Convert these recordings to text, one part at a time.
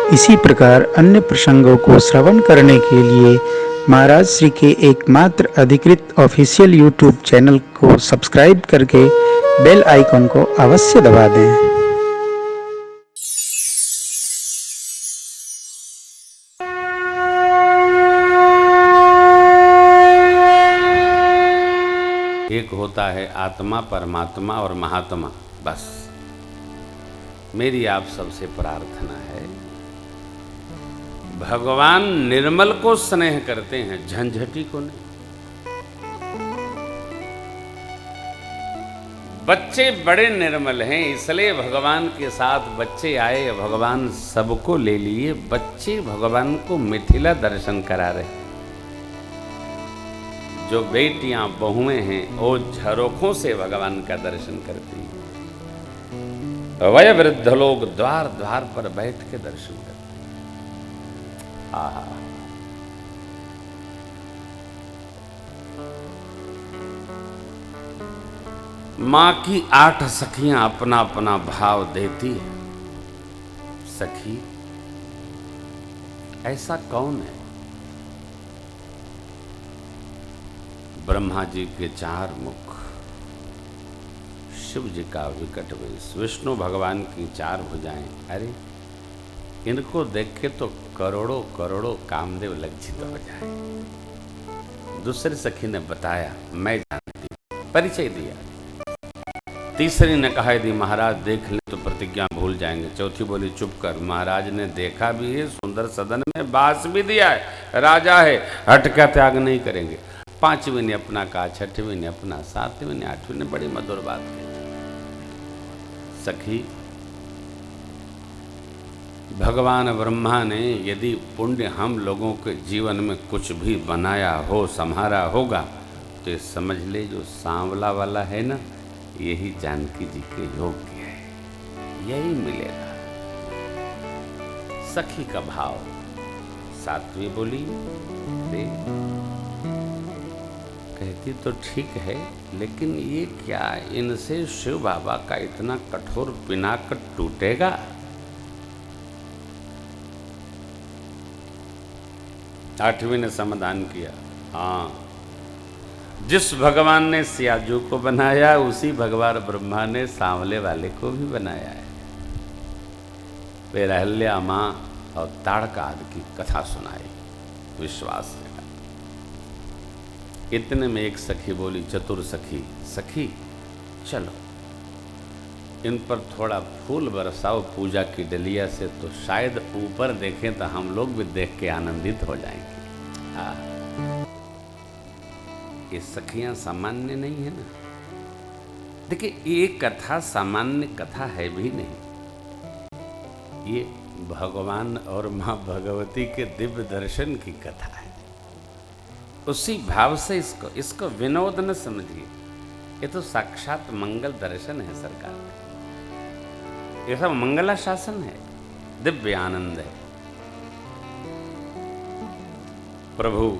इसी प्रकार अन्य प्रसंगों को श्रवण करने के लिए महाराज श्री के एकमात्र अधिकृत ऑफिशियल यूट्यूब चैनल को सब्सक्राइब करके बेल आइकन को अवश्य दबा दें। एक होता है आत्मा, परमात्मा और महात्मा। बस मेरी आप सबसे प्रार्थना है, भगवान निर्मल को स्नेह करते हैं, झंझटी को नहीं। बच्चे बड़े निर्मल हैं, इसलिए भगवान के साथ बच्चे आए, भगवान सबको ले लिए। बच्चे भगवान को मिथिला दर्शन करा रहे। जो बेटियां बहुएं हैं वो झरोखों से भगवान का दर्शन करती हैं। वय वृद्ध लोग द्वार द्वार पर बैठ के दर्शन करते हैं। आहा, मां की 8 सखियां अपना अपना भाव देती है। सखी ऐसा कौन है? ब्रह्मा जी के 4 मुख, शिव जी का विकट वेश, विष्णु भगवान की 4 भुजाएं। अरे इनको देख के तो करोड़ों करोड़ों कामदेव लज्जित हो जाए। दूसरी सखी ने बताया, मैं जानती, परिचय दिया। तीसरी ने कहा यदि महाराज देख ले तो प्रतिज्ञा भूल जाएंगे। चौथी बोली चुप कर, महाराज ने देखा भी है, सुंदर सदन में बास भी दिया है, राजा है, हट का त्याग नहीं करेंगे। 5वीं ने अपना कहा, 6वीं ने अपना, 7वीं ने, 8वीं ने बड़ी मधुर बात कही। सखी, भगवान ब्रह्मा ने यदि पुण्य हम लोगों के जीवन में कुछ भी बनाया हो, संहारा होगा, तो ये समझ ले जो सांवला वाला है ना, यही जानकी जी के योग्य है, यही मिलेगा। सखी का भाव। 7वीं बोली, कहती तो ठीक है, लेकिन ये क्या, इनसे शिव बाबा का इतना कठोर पिनाक टूटेगा? आठवीं ने समाधान किया, हाँ, जिस भगवान ने सियाजू को बनाया उसी भगवान ब्रह्मा ने सांवले वाले को भी बनाया है। फिर अहल्या मां और ताड़का आदि की कथा सुनाई, विश्वास है। इतने में एक सखी बोली, चतुर सखी, सखी चलो इन पर थोड़ा फूल बरसाओ पूजा की डलिया से, तो शायद ऊपर देखें तो हम लोग भी देख के आनंदित हो जाएंगे। हाँ, ये सखियां सामान्य नहीं है ना। देखिए, ये कथा सामान्य कथा है भी नहीं, ये भगवान और मां भगवती के दिव्य दर्शन की कथा है। उसी भाव से इसको विनोद न समझिए, ये तो साक्षात मंगल दर्शन है सरकार का। ये सब मंगला शासन है, दिव्य आनंद है। प्रभु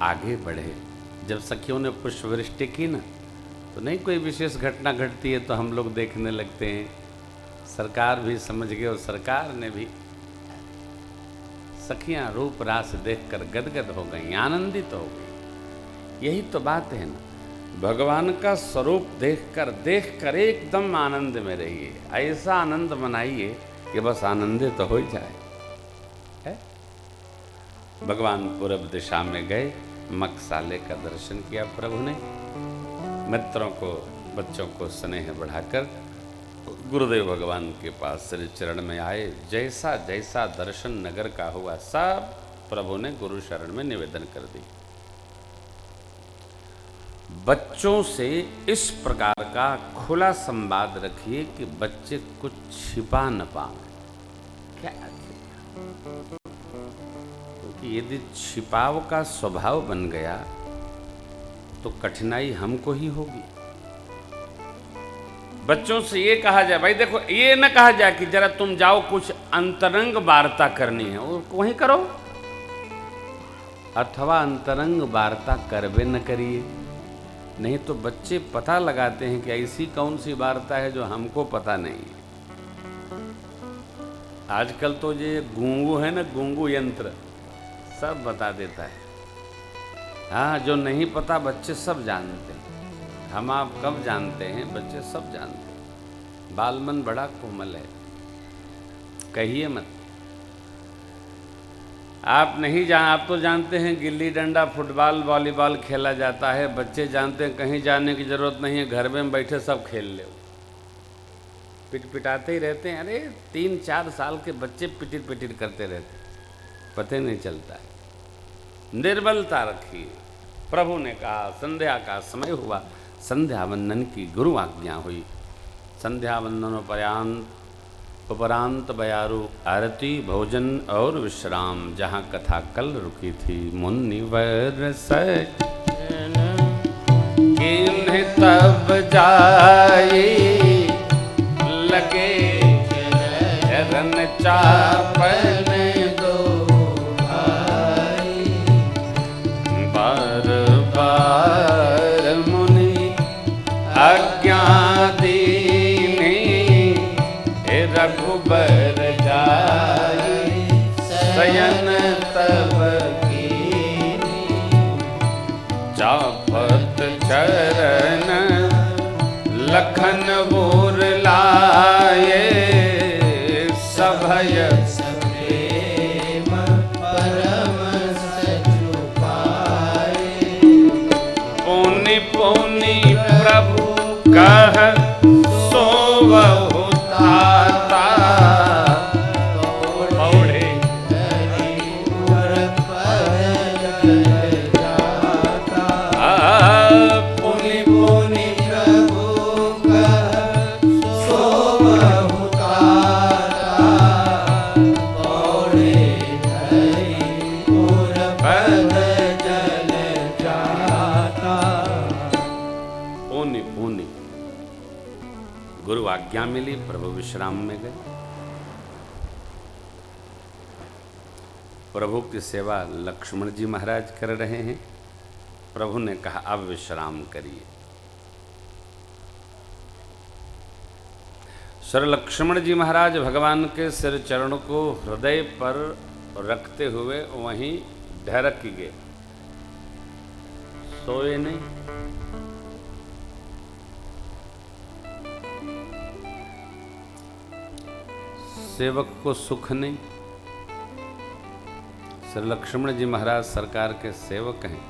आगे बढ़े। जब सखियों ने पुष्प वृष्टि की ना, तो नहीं कोई विशेष घटना घटती है तो हम लोग देखने लगते हैं। सरकार भी समझ गए और सरकार ने भी। सखियां रूप रास देखकर गदगद हो गई, आनंदित हो गई। यही तो बात है ना, भगवान का स्वरूप देखकर एकदम आनंद में रहिए। ऐसा आनंद मनाइए कि बस आनंदित तो हो जाए। है? भगवान पूरब दिशा में गए, मकसाले का दर्शन किया प्रभु ने। मित्रों को, बच्चों को स्नेह बढ़ाकर गुरुदेव भगवान के पास श्री चरण में आए। जैसा जैसा दर्शन नगर का हुआ, सब प्रभु ने गुरु शरण में निवेदन कर दी। बच्चों से इस प्रकार का खुला संवाद रखिए कि बच्चे कुछ छिपा न पाएं। क्या, क्योंकि यदि छिपाव का स्वभाव बन गया तो कठिनाई हमको ही होगी। बच्चों से ये कहा जाए, भाई देखो, ये न कहा जाए कि जरा तुम जाओ कुछ अंतरंग वार्ता करनी है, वो वहीं करो, अथवा अंतरंग वार्ता करबे न करिए। नहीं तो बच्चे पता लगाते हैं कि ऐसी कौन सी वार्ता है जो हमको पता नहीं है। आजकल तो ये गूंगू है ना, गूंगू यंत्र सब बता देता है। हाँ, जो नहीं पता बच्चे सब जानते हैं। हम आप कब जानते हैं, बच्चे सब जानते हैं। बाल मन बड़ा कोमल है, कहिए मत। आप नहीं जान, आप तो जानते हैं गिल्ली डंडा, फुटबॉल, वॉलीबॉल खेला जाता है। बच्चे जानते हैं कहीं जाने की ज़रूरत नहीं है, घर में बैठे सब खेल ले। पिटाते ही रहते हैं। अरे 3-4 साल के बच्चे पिटिर करते रहते, पता नहीं चलता है। निर्बलता रखिए। प्रभु ने कहा संध्या का समय हुआ, संध्या वंदन की गुरु आज्ञा हुई। संध्या वंदन उपरांत बयारू आरती, भोजन और विश्राम। जहाँ कथा कल रुकी थी, मुनिवर सजन किन्हीं तब जाई, लगे चरण चापन दो भाई। बार बार मुनि आज्ञा दीनी, रघुबर जाई शयन तब कीनी। चापत चरण लखन बोर लाए, सभय प्रेम परम सचु पाए। पुनि पुनि प्रभु कह सोवहु ताता, पौढ़े हरिपुर पद जल जाता। पुनि पुनि प्रभु कह सोवहु ताता, पौढ़े हरिपुर पद जल जाता। पुनि पुनि गुरु आज्ञा मिली, प्रभु विश्राम में गए। प्रभु की सेवा लक्ष्मण जी महाराज कर रहे हैं। प्रभु ने कहा अब विश्राम करिए। सर लक्ष्मण जी महाराज भगवान के सिर चरण को हृदय पर रखते हुए वहीं ढरक गए, सोए नहीं। सेवक को सुख नहीं। श्री लक्ष्मण जी महाराज सरकार के सेवक हैं।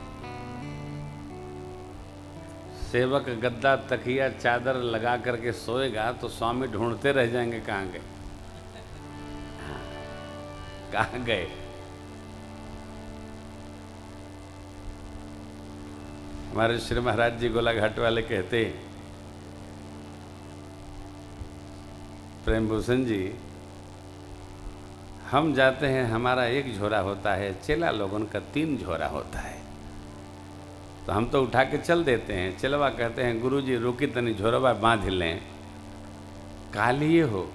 सेवक गद्दा तकिया चादर लगा करके सोएगा तो स्वामी ढूंढते रह जाएंगे कहाँ गए, कहाँ गए। हमारे श्री महाराज जी गोलाघाट वाले कहते, प्रेम भूषण जी, हम जाते हैं हमारा एक झोरा होता है, चेला लोगों का 3 झोरा होता है। तो हम तो उठा के चल देते हैं। चलवा कहते हैं गुरुजी रुकी तनी झोरवा बांध लें। का लिए हो?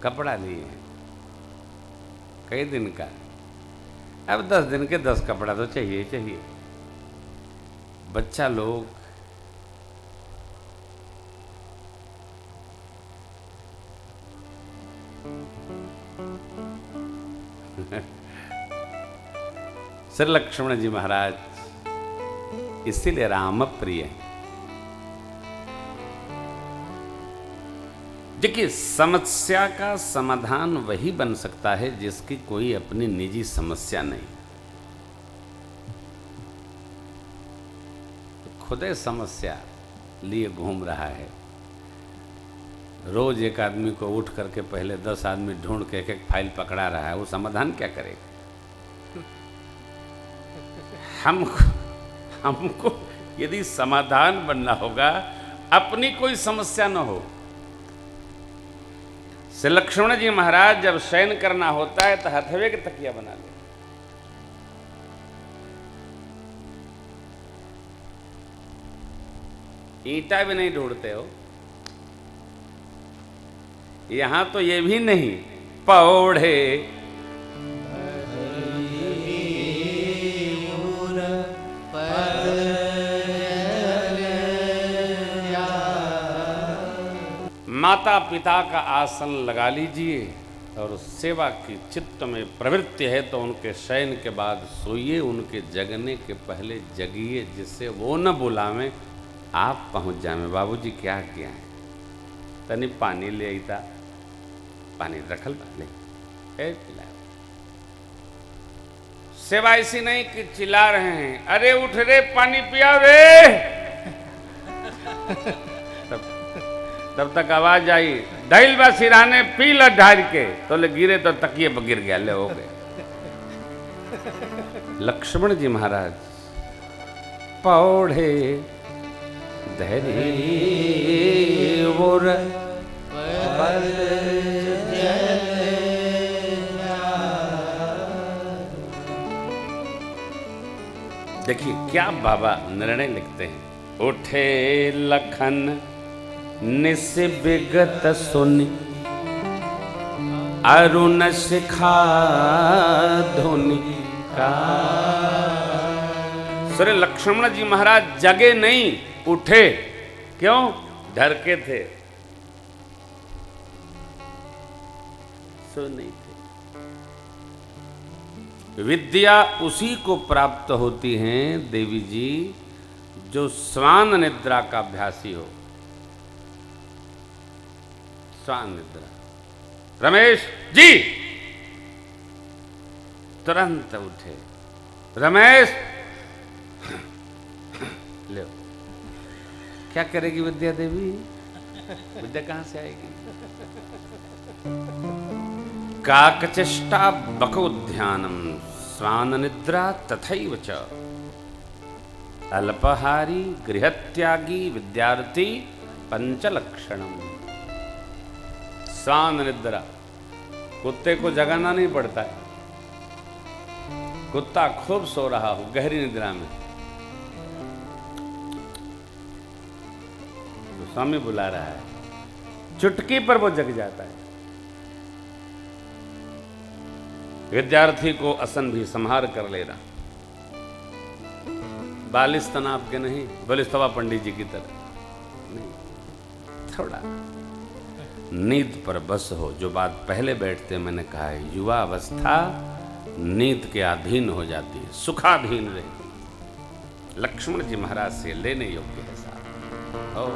कपड़ा लिए हैं। कई दिन का? अब 10 दिन के 10 कपड़ा तो चाहिए चाहिए। बच्चा लोग श्री लक्ष्मण जी महाराज इसीलिए राम प्रिय हैं। देखिए, समस्या का समाधान वही बन सकता है जिसकी कोई अपनी निजी समस्या नहीं। खुदे समस्या लिए घूम रहा है। रोज एक आदमी को उठ करके पहले 10 आदमी ढूंढ के एक फाइल पकड़ा रहा है, वो समाधान क्या करेगा? हमको यदि समाधान बनना होगा, अपनी कोई समस्या न हो। श्री लक्ष्मण जी महाराज जब शयन करना होता है तो हथवे के तकिया बना ले। ईंटा भी नहीं ढूंढते हो। यहां तो ये भी नहीं, पौढ़े माता पिता का आसन लगा लीजिए, और सेवा की चित्त में प्रवृत्ति है तो उनके शयन के बाद सोइए, उनके जगने के पहले जगिए, जिससे वो न बुलावें आप पहुंच जाए। बाबूजी क्या किया है, तनी पानी ले आई था, पानी रखल ले पिलाओ। सेवा ऐसी नहीं कि चिल्ला रहे हैं, अरे उठ रे पानी पिया रे। तब तक आवाज आई, ढाइल बा सिराने पी ल ढार के, तो ले गिरे तो तकिए पर गिर गया, ले हो गए। लक्ष्मण जी महाराज पौड़े धरी वो देखिए क्या बाबा निर्णय लिखते हैं। उठे लखन निस विगत सुनि, अरुण शिखा धुनि का। सर लक्ष्मण जी महाराज जगे नहीं, उठे। क्यों? डर के थे, सो नहीं थे। विद्या उसी को प्राप्त होती है देवी जी जो स्वान निद्रा का अभ्यासी हो। स्वान निद्रा। रमेश जी तुरंत उठे। रमेश ले, क्या करेगी विद्या देवी? विद्या कहां से आएगी? काकचेष्टा बकोध्यानम स्वान निद्रा तथैव च, अल्पहारी गृहत्यागी विद्यार्थी पंचलक्षणम। स्वान निद्रा, कुत्ते को जगाना नहीं पड़ता है, कुत्ता खूब सो रहा हो गहरी निद्रा में, तो स्वामी बुला रहा है, चुटकी पर वो जग जाता है। विद्यार्थी को आसन भी संहार कर ले रहा, बालिश तनाव के नहीं, बलिस्तवा पंडित जी की तरह नहीं, थोड़ा नींद पर बस हो। जो बात पहले बैठते मैंने कहा है, युवा अवस्था नींद के अधीन हो जाती है, सुखाधीन रहती। लक्ष्मण जी महाराज से लेने योग्य है साहब।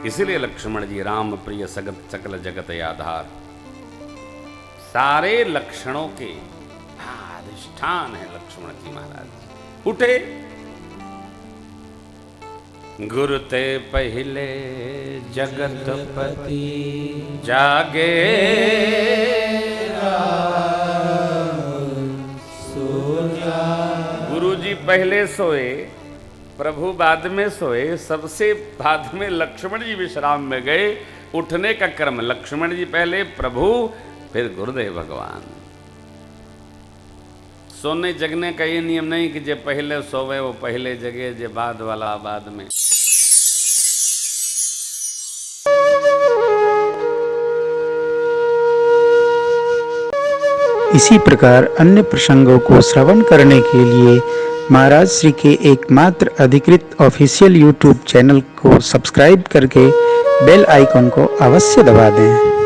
इसीलिए लक्ष्मण जी राम प्रिय सगत सकल जगत आधार, सारे लक्षणों के अधिष्ठान है लक्ष्मण जी महाराज। उठे, गुरु ते पहले जगतपति जागे, गुरु जी पहले सोए, प्रभु बाद में सोए, सबसे बाद में लक्ष्मण जी विश्राम में गए। उठने का क्रम लक्ष्मण जी पहले, प्रभु फिर गुरुदेव भगवान। सोने जगने का ये नियम नहीं कि जे पहले सोवे वो पहले जगे, जे बाद वाला बाद में। इसी प्रकार अन्य प्रसंगों को श्रवण करने के लिए महाराज श्री के एकमात्र अधिकृत ऑफिशियल यूट्यूब चैनल को सब्सक्राइब करके बेल आइकन को अवश्य दबा दें।